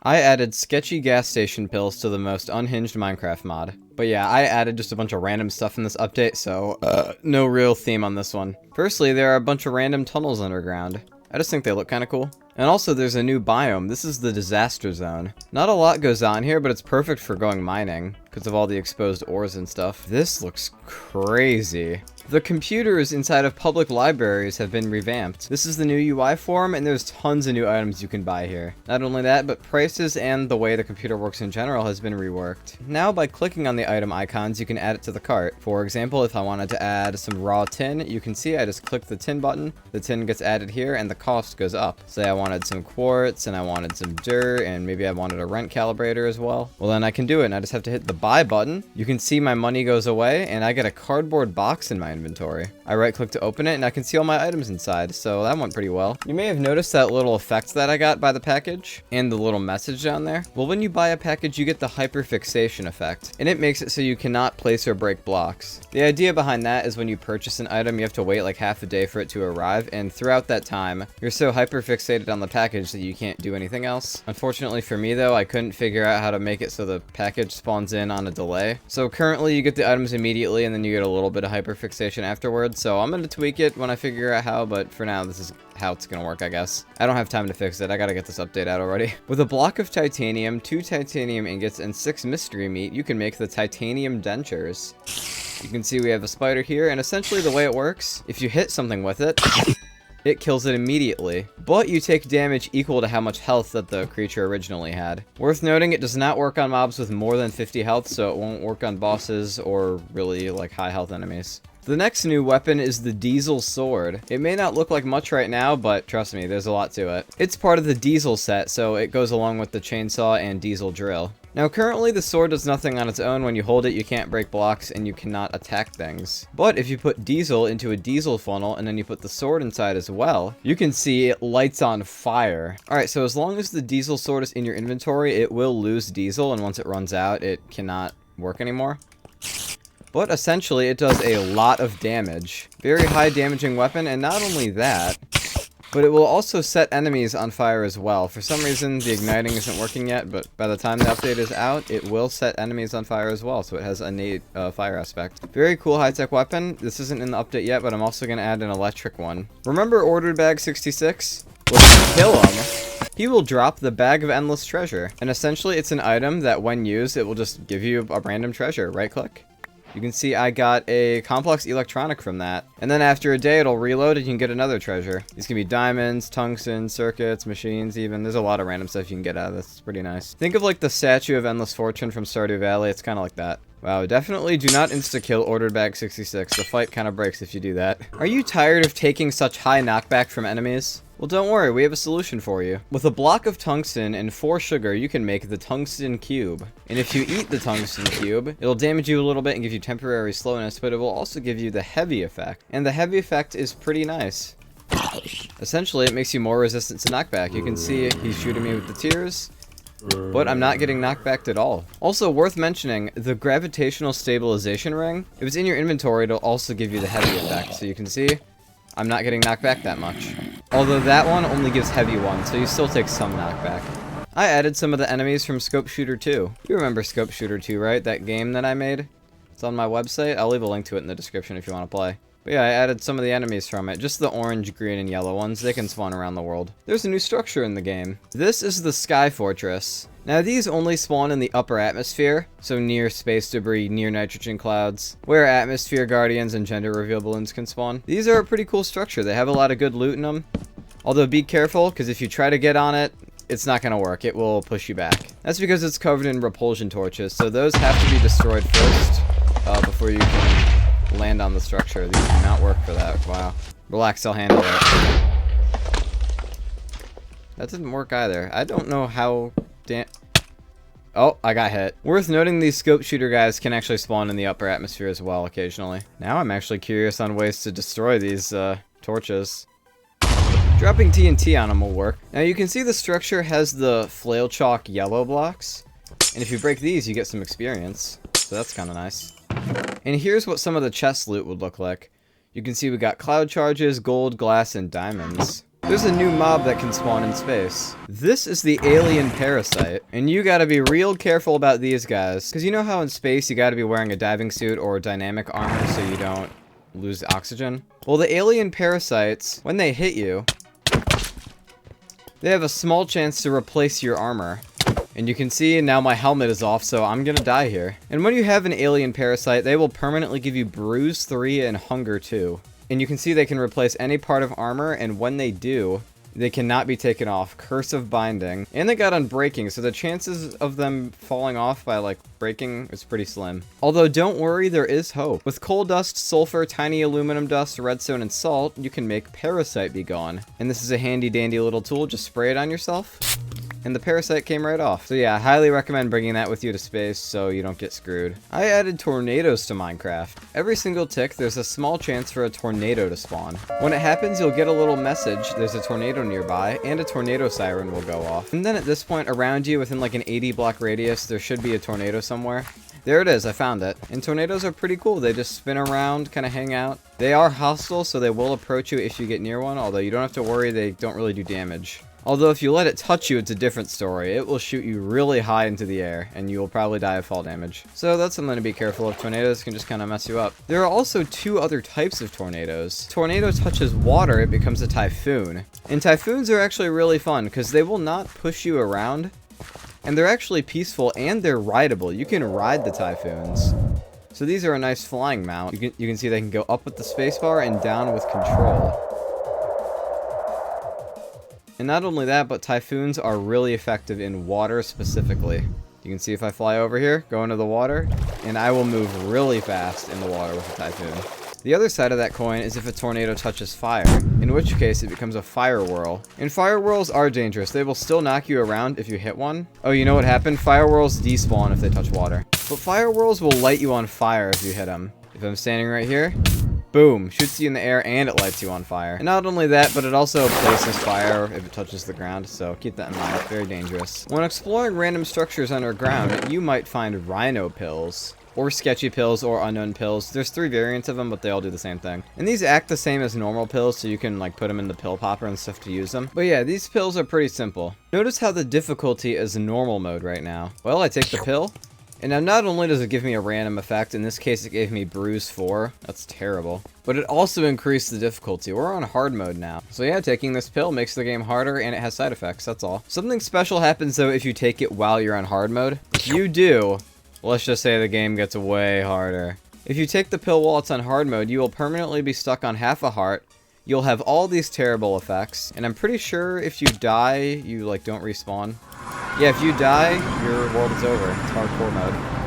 I added sketchy gas station pills to the most unhinged Minecraft mod. But yeah, I added just a bunch of random stuff in this update, so no real theme on this one. Firstly, there are a bunch of random tunnels underground. I just think they look kind of cool. And also there's a new biome. This is the disaster zone. Not a lot goes on here, but it's perfect for going mining because of all the exposed ores and stuff. This looks crazy. The computers inside of public libraries have been revamped. This is the new UI form, and there's tons of new items you can buy here. Not only that, but prices and the way the computer works in general has been reworked. Now, by clicking on the item icons, you can add it to the cart. For example, if I wanted to add some raw tin, you can see I just click the tin button, the tin gets added here, and the cost goes up. Say I wanted some quartz, and I wanted some dirt, and maybe I wanted a rent calibrator as well. Well, then I can do it, and I just have to hit the buy button. You can see my money goes away, and I get a cardboard box in my inventory. I right click to open it and I can see all my items inside, so that went pretty well. You may have noticed that little effect that I got by the package and the little message down there. Well, when you buy a package, you get the hyperfixation effect, and it makes it so you cannot place or break blocks. The idea behind that is when you purchase an item, you have to wait like half a day for it to arrive, and throughout that time, you're so hyperfixated on the package that you can't do anything else. Unfortunately for me though, I couldn't figure out how to make it so the package spawns in on a delay. So currently you get the items immediately and then you get a little bit of hyperfixation afterwards, so I'm going to tweak it when I figure out how, but for now this is how it's going to work, I guess. I don't have time to fix it. I got to get this update out already. With a block of titanium, 2 titanium ingots, and 6 mystery meat, you can make the titanium dentures. You can see we have a spider here, and essentially the way it works, if you hit something with it, it kills it immediately, but you take damage equal to how much health that the creature originally had. Worth noting, it does not work on mobs with more than 50 health, so it won't work on bosses or really like high health enemies. The next new weapon is the Diesel Sword. It may not look like much right now, but trust me, there's a lot to it. It's part of the Diesel set, so it goes along with the chainsaw and Diesel drill. Now currently the sword does nothing on its own. When you hold it, you can't break blocks and you cannot attack things. But if you put diesel into a diesel funnel and then you put the sword inside as well, you can see it lights on fire. Alright, so as long as the diesel sword is in your inventory, it will lose diesel, and once it runs out, it cannot work anymore. But essentially it does a lot of damage. Very high damaging weapon, and not only that, but it will also set enemies on fire as well. For some reason, the igniting isn't working yet, but by the time the update is out, it will set enemies on fire as well, so it has a innate fire aspect. Very cool high-tech weapon. This isn't in the update yet, but I'm also going to add an electric one. Remember Ordered Bag 66? Well, if you kill him, he will drop the Bag of Endless Treasure. And essentially, it's an item that when used, it will just give you a random treasure. Right-click. You can see I got a complex electronic from that. And then after a day, it'll reload and you can get another treasure. These can be diamonds, tungsten, circuits, machines even. There's a lot of random stuff you can get out of this. It's pretty nice. Think of like the Statue of Endless Fortune from Stardew Valley. It's kind of like that. Wow, definitely do not insta-kill Ordered Bag 66. The fight kind of breaks if you do that. Are you tired of taking such high knockback from enemies? Well, don't worry, we have a solution for you. With a block of tungsten and 4 sugar, you can make the tungsten cube. And if you eat the tungsten cube, it'll damage you a little bit and give you temporary slowness, but it will also give you the heavy effect. And the heavy effect is pretty nice. Essentially, it makes you more resistant to knockback. You can see he's shooting me with the tears, but I'm not getting knockbacked at all. Also, worth mentioning, the gravitational stabilization ring, if it's in your inventory, it'll also give you the heavy effect. So you can see, I'm not getting knocked back that much. Although that one only gives heavy ones, so you still take some knockback. I added some of the enemies from Scope Shooter 2. You remember Scope Shooter 2, right? That game that I made? It's on my website. I'll leave a link to it in the description if you want to play. But yeah, I added some of the enemies from it. Just the orange, green, and yellow ones. They can spawn around the world. There's a new structure in the game. This is the Sky Fortress. Now these only spawn in the upper atmosphere, so near space debris, near nitrogen clouds, where atmosphere guardians and gender reveal balloons can spawn. These are a pretty cool structure. They have a lot of good loot in them. Although be careful, because if you try to get on it, it's not going to work. It will push you back. That's because it's covered in repulsion torches, so those have to be destroyed first before you can land on the structure. These do not work for that. Wow. Relax, I'll handle it. That didn't work either. I don't know how... Oh, I got hit. Worth noting, these scope shooter guys can actually spawn in the upper atmosphere as well occasionally. Now I'm actually curious on ways to destroy these torches. Dropping TNT on them will work. Now you can see the structure has the flail chalk yellow blocks, and if you break these you get some experience, so that's kind of nice. And here's what some of the chest loot would look like. You can see we got cloud charges, gold, glass, and diamonds. There's a new mob that can spawn in space. This is the alien parasite, and you gotta be real careful about these guys, because you know how in space you gotta be wearing a diving suit or dynamic armor so you don't lose oxygen? Well, the alien parasites, when they hit you, they have a small chance to replace your armor. And you can see now my helmet is off, so I'm gonna die here. And when you have an alien parasite, they will permanently give you Bruise 3 and Hunger 2. And you can see they can replace any part of armor, and when they do, they cannot be taken off. Curse of Binding. And they got Unbreaking, so the chances of them falling off by, like, breaking is pretty slim. Although, don't worry, there is hope. With coal dust, sulfur, tiny aluminum dust, redstone, and salt, you can make Parasite be gone. And this is a handy-dandy little tool. Just spray it on yourself, and the parasite came right off. So yeah, I highly recommend bringing that with you to space so you don't get screwed. I added tornadoes to Minecraft. Every single tick, there's a small chance for a tornado to spawn. When it happens, you'll get a little message, there's a tornado nearby, and a tornado siren will go off. And then at this point, around you, within like an 80 block radius, there should be a tornado somewhere. There it is, I found it. And tornadoes are pretty cool. They just spin around, kind of hang out. They are hostile, so they will approach you if you get near one, although you don't have to worry, they don't really do damage. Although if you let it touch you, it's a different story. It will shoot you really high into the air, and you will probably die of fall damage. So that's something to be careful of. Tornadoes can just kind of mess you up. There are also two other types of tornadoes. Tornado touches water, it becomes a typhoon. And typhoons are actually really fun, because they will not push you around, and they're actually peaceful, and they're rideable. You can ride the typhoons. So these are a nice flying mount. You can see they can go up with the spacebar and down with control. And not only that, but typhoons are really effective in water specifically. You can see if I fly over here, go into the water, and I will move really fast in the water with a typhoon. The other side of that coin is if a tornado touches fire, in which case it becomes a fire whirl. And fire whirls are dangerous. They will still knock you around if you hit one. Oh, you know what happened? Fire whirls despawn if they touch water. But fire whirls will light you on fire if you hit them. If I'm standing right here, boom, shoots you in the air and it lights you on fire. And not only that, but it also places fire if it touches the ground, so keep that in mind. Very dangerous. When exploring random structures underground, you might find rhino pills, or sketchy pills, or unknown pills. There's 3 variants of them, but they all do the same thing. And these act the same as normal pills, so you can like put them in the pill popper and stuff to use them. But yeah, these pills are pretty simple. Notice how the difficulty is normal mode right now. Well, I take the pill. And now not only does it give me a random effect, in this case it gave me Bruise 4, that's terrible, but it also increased the difficulty. We're on hard mode now. So yeah, taking this pill makes the game harder and it has side effects, that's all. Something special happens though if you take it while you're on hard mode. If you do, let's just say the game gets way harder. If you take the pill while it's on hard mode, you will permanently be stuck on half a heart. You'll have all these terrible effects, and I'm pretty sure if you die, you like don't respawn. Yeah, if you die, your world is over. It's hardcore mode.